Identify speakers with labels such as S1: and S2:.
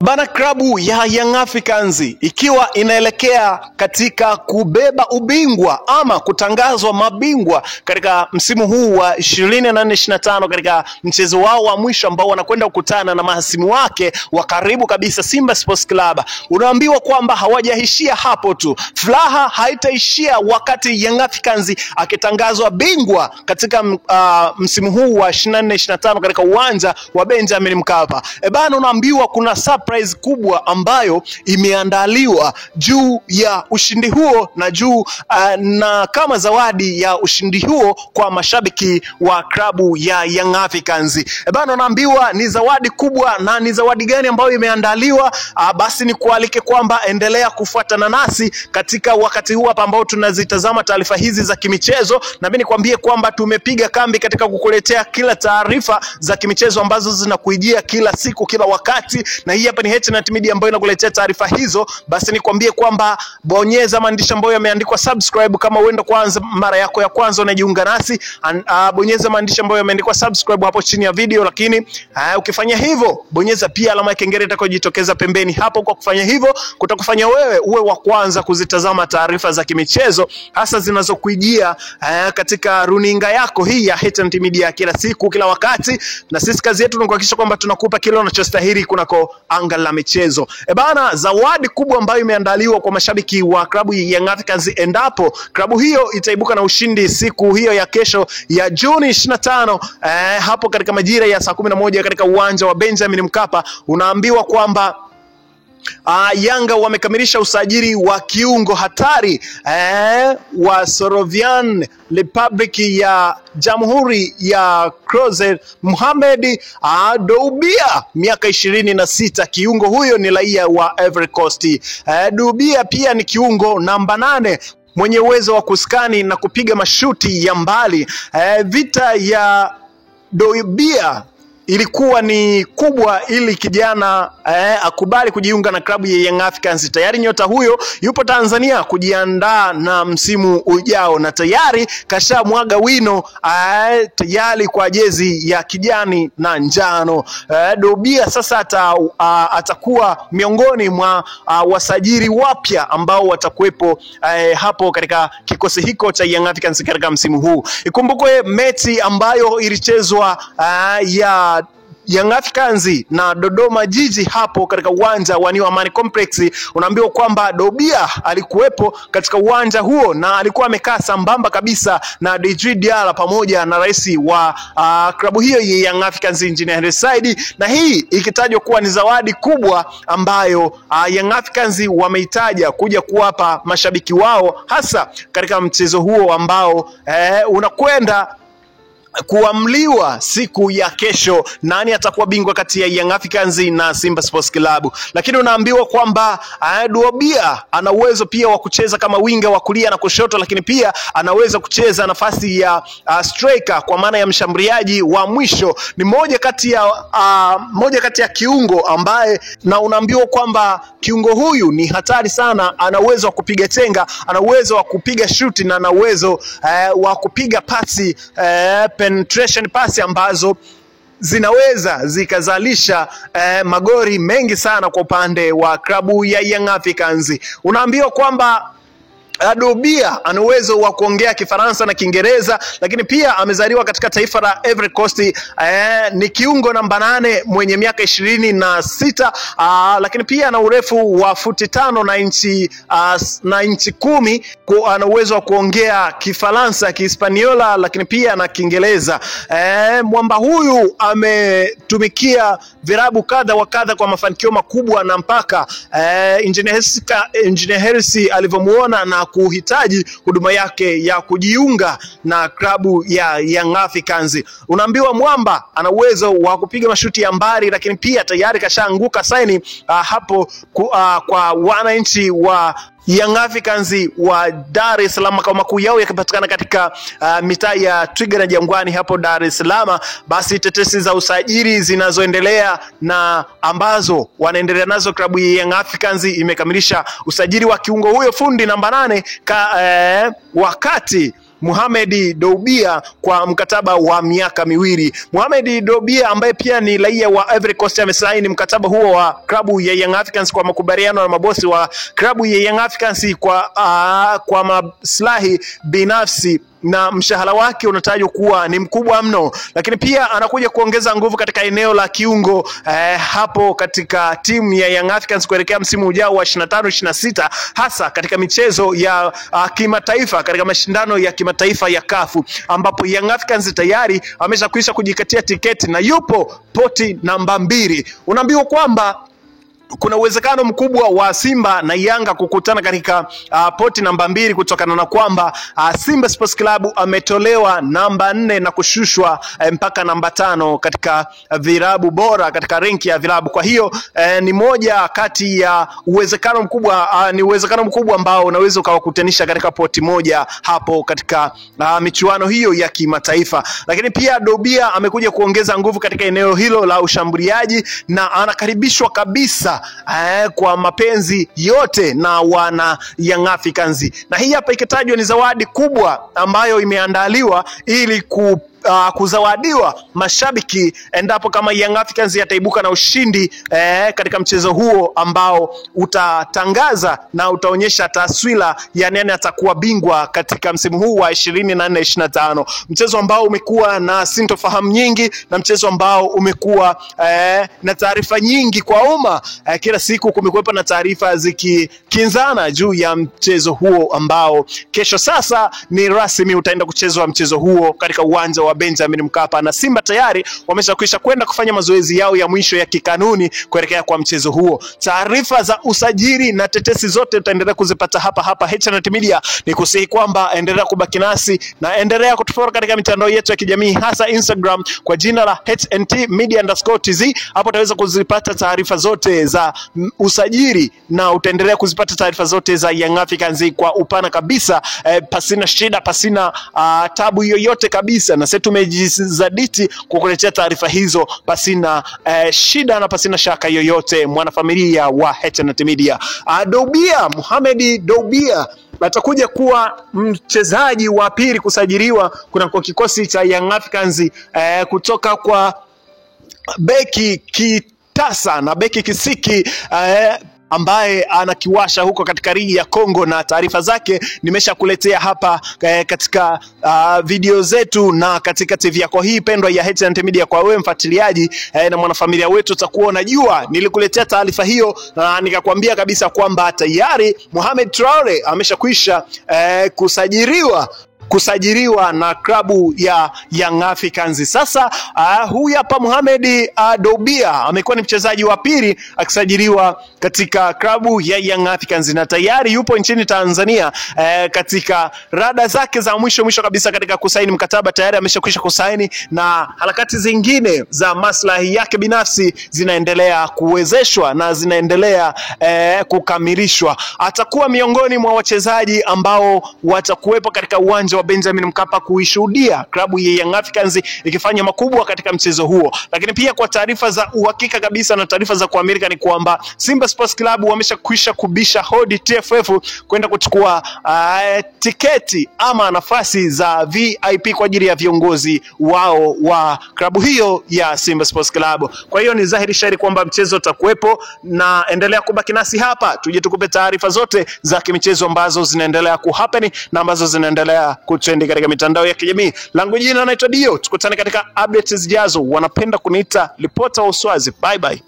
S1: Bana, klabu ya Young Africans ikiwa inaelekea katika kubeba ubingwa ama kutangazwa mabingwa katika msimu huu wa 24-25 katika mchezo wao wa mwisho ambao wanakwenda kukutana na mahasimu wake wa karibu kabisa Simba Sports Club. Unaambiwa kwamba hawajaishia hapo tu. Furaha haitaishia wakati Young Africans akitangazwa bingwa katika msimu huu wa 24-25 katika uwanja wa Benjamin Mkapa. Bana, unaambiwa kuna surprise kubwa ambayo imeandaliwa juu ya ushindi huo na na kama zawadi ya ushindi huo kwa mashabiki wa klabu ya Young Africans. Bana, unaambiwa ni zawadi kubwa. Na ni zawadi gani ambayo imeandaliwa? Basi ni kualike kwamba endelea kufuatana nasi katika wakati huu hapa ambao tunazitazama taarifa hizi za kimichezo, na mimi nikwambie kwamba tumepiga kambi katika kukuletea kila taarifa za kimichezo ambazo zinakuijia kila siku kila wakati, na hii hapa ni HNet Media ambayo inakuletea taarifa hizo. Basi nikwambie kwamba bonyeza maandishi ambayo yameandikwa subscribe kama uenda kwanza mara yako ya kwanza unajiunga nasi. Bonyeza maandishi ambayo yameandikwa subscribe hapo chini ya video, lakini ukifanya hivyo bonyeza pia alama ya kengele itakayojitokeza pembeni hapo. Kwa kufanya hivyo kutakufanya wewe uwe wa kwanza kuzitazama taarifa za kimichezo hasa zinazokujia katika runinga yako hii ya HNet Media kila siku kila wakati, na sisi kazi yetu ni kuhakikisha kwamba tunakupa kile unachostahili kunako anga la michezo. Bana, zawadi kubwa ambayo imeandaliwa kwa mashabiki wa klabu ya Young Africans endapo klabu hiyo itaibuka na ushindi siku hiyo ya kesho ya Juni 25 hapo katika majira ya saa 11 katika uwanja wa Benjamin Mkapa. Unaambiwa kwamba Yanga wamekamilisha usajili wa kiungo hatari wa Sorovian Republic ya Jamhuri ya Croatia, Mohamed Doubia, miaka 26. Kiungo huyo ni raia wa Ivory Coast. Doubia pia ni kiungo namba 8 mwenye uwezo wa kuskani na kupiga mashuti ya mbali. Vita ya Doubia ilikuwa ni kubwa ili kijana akubali kujiunga na klabu ya Young Africans. Tayari nyota huyo yupo Tanzania kujiandaa na msimu ujao, na tayari kashamwaga wino tayari kwa jezi ya kijani na njano. Doubia sasa atakuwa miongoni mwa wasajili wapya ambao watakuwepo hapo katika kikosi hiko cha Young Africans katika msimu huu. Ikumbukwe mechi ambayo ilichezwa ya Young Africans na Dodoma Jiji hapo katika uwanja wa New Amani Complex. Unaambiwa kwamba Doubia alikuwepo katika uwanja huo na alikuwa amekaa sambamba kabisa na Djigui Diarra pamoja na rais wa klabu hiyo ya Young Africans Engineer Hersi Said, na hii ikitajwa kuwa ni zawadi kubwa ambayo Young Africans wameitaja kuja kuwapa mashabiki wao hasa katika mchezo huo ambao unakwenda kuamliwa siku ya kesho nani atakuwa bingwa kati ya Young Africans na Simba Sports Club. Lakini unaambiwa kwamba Doubia ana uwezo pia wa kucheza kama winga wa kulia na kushoto, lakini pia anaweza kucheza nafasi ya striker kwa maana ya mshambuliaji wa mwisho. Ni moja kati ya kiungo ambaye, na unaambiwa kwamba kiungo huyu ni hatari sana. Ana uwezo wa kupiga chenga, ana uwezo wa kupiga shuti na ana uwezo wa kupiga pasi penetration pass ambazo zinaweza zikazalisha magori mengi sana kwa upande wa klabu ya Young Africans. Unaambiwa kwamba Doubia ana uwezo wa kuongea Kifaransa na Kiingereza, lakini pia amezaliwa katika taifa la Ivory Coast. Ni kiungo namba 8 mwenye miaka 26, lakini pia ana urefu wa futi 5 na inchi 10. Ana uwezo wa kuongea Kifaransa, Kihispaniola, lakini pia na Kiingereza. Mwamba huyu ametumikia virabu kadha wa kadha kwa mafanikio makubwa, na mpaka Engineer Hersi alivyomuona na kuhitaji huduma yake ya kujiunga na klabu ya Young Africans. Unaambiwa mwamba ana uwezo wa kupiga mashuti ya mbali, lakini pia tayari kashaanguka saini hapo kwa wananchi wa Young Africans wa Dar es Salaam, kama makuu yao yakipatikana katika mitaa ya Twiga na Jangwani hapo Dar es Salaam. Basi tetesi za usajili zinazoendelea na ambazo wanaendelea nazo klabu ya Young Africans imekamilisha usajili wa kiungo huyo fundi namba 8 wakati Mohamed Doubia kwa mkataba wa miaka miwili. Mohamed Doubia ambaye pia ni raia wa Ivory Coast amesaini mkataba huo wa klabu ya Young Africans kwa makubaliano na mabosi wa klabu ya Young Africans kwa maslahi binafsi, na mshahara wake unatajwa kuwa ni mkubwa mno, lakini pia anakuja kuongeza nguvu katika eneo la kiungo hapo katika timu ya Young Africans kuelekea msimu ujao wa 25-26, hasa katika michezo ya kimataifa, katika mashindano ya kimataifa ya CAF, ambapo Young Africans tayari ameshakwisha kujikatia tiketi na yupo poti namba 2. Unaambiwa kwamba kuna uwezekano mkubwa wa Simba na Yanga kukutana katika poti namba 2 kutokana na kwamba Simba Sports Club ametolewa namba 4 na kushushwa mpaka namba 5 katika vilabu bora katika renki ya vilabu. Kwa hiyo ni moja kati ya uwezekano mkubwa ambao unaweza ukawakutanisha katika poti moja hapo katika michuano hiyo ya kimataifa. Lakini pia Doubia amekuja kuongeza nguvu katika eneo hilo la ushambuliaji na anakaribishwa kabisa kwa mapenzi yote na wana Young Africans. Na hii hapa ikitajwa ni zawadi kubwa ambayo imeandaliwa ili kuzawadiwa mashabiki endapo kama Young Africans yataibuka na ushindi katika mchezo huo ambao utatangaza na utaonyesha taswira ya nani atakuwa bingwa katika msimu huu wa 24-25. Mchezo ambao umekuwa na sintofahamu nyingi na mchezo ambao umekuwa na taarifa nyingi kwa umma. Kila siku kumekuwepo na taarifa zikikinzana juu ya mchezo huo ambao kesho sasa ni rasmi utaenda kuchezwa mchezo huo katika uwanja wa Benjamin Mkapa, na Simba tayari wameshakwisha kwenda kufanya mazoezi yao ya mwisho ya kikanuni kuelekea kwa mchezo huo. Taarifa za usajili na tetesi zote utaendelea kuzipata hapa HNT Media. Nikusihi kwamba endelea kubaki nasi na endelea kutufollow katika mitandao yetu ya kijamii, hasa Instagram kwa jina la HNT Media_TZ. Hapo utaweza kuzipata taarifa zote za usajili na utaendelea kuzipata taarifa zote za Young Africans kwa upana kabisa, pasina shida, pasina tabu yoyote kabisa, na sisi tumejizaditi kukuletea taarifa hizo pasina shida na pasina shaka yoyote, mwanafamilia wa HNT Media. Doubia, Mohamed Doubia atakuja kuwa mchezaji wa pili kusajiliwa kwa kikosi cha Young Africans kutoka kwa beki kitasa na beki kisiki ambaye anakiwasha huko katika ligi ya Kongo, na taarifa zake nimeshakuletea hapa katika video zetu na katika TV yako hii pendwa ya HNT Media. Kwa wewe mfuatiliaji na mwanafamilia wetu utakuwa unajua nilikuletea taarifa hiyo na nikakwambia kabisa kwamba tayari Mohamed Traore ameshakwisha kusajiliwa na klabu ya Young Africans. Sasa huyu hapa Mohamed Doubia amekuwa ni mchezaji wa pili akisajiliwa katika klabu ya Young Africans na tayari yupo nchini Tanzania katika rada zake za mwisho kabisa katika kusaini mkataba. Tayari ameshakwisha kusaini na harakati zingine za maslahi yake binafsi zinaendelea kuwezeshwa na zinaendelea kukamilishwa. Atakuwa miongoni mwa wachezaji ambao watakuwepo katika uwanja wa Benjamin Mkapa kuishuhudia klabu ya Young Africans ikifanya makubwa katika mchezo huo. Lakini pia kwa taarifa za uhakika kabisa na taarifa za kuaminika ni kwamba Simba Sports Club wameshakwisha kubisha hodi TFF kwenda kuchukua tiketi ama nafasi za VIP kwa ajili ya viongozi wao wa klabu hiyo ya Simba Sports Club. Kwa hiyo ni dhahiri shahiri kwamba mchezo utakuwepo, na endelea kubaki nasi hapa tuje tukupe taarifa zote za kimichezo ambazo zinaendelea kuhappen na ambazo zinaendelea kutrend katika mitandao ya kijamii. Langu jina naitwa Dio. Tukutane katika updates zijazo. Wanapenda kuniita ripota wa uswazi. Bye bye.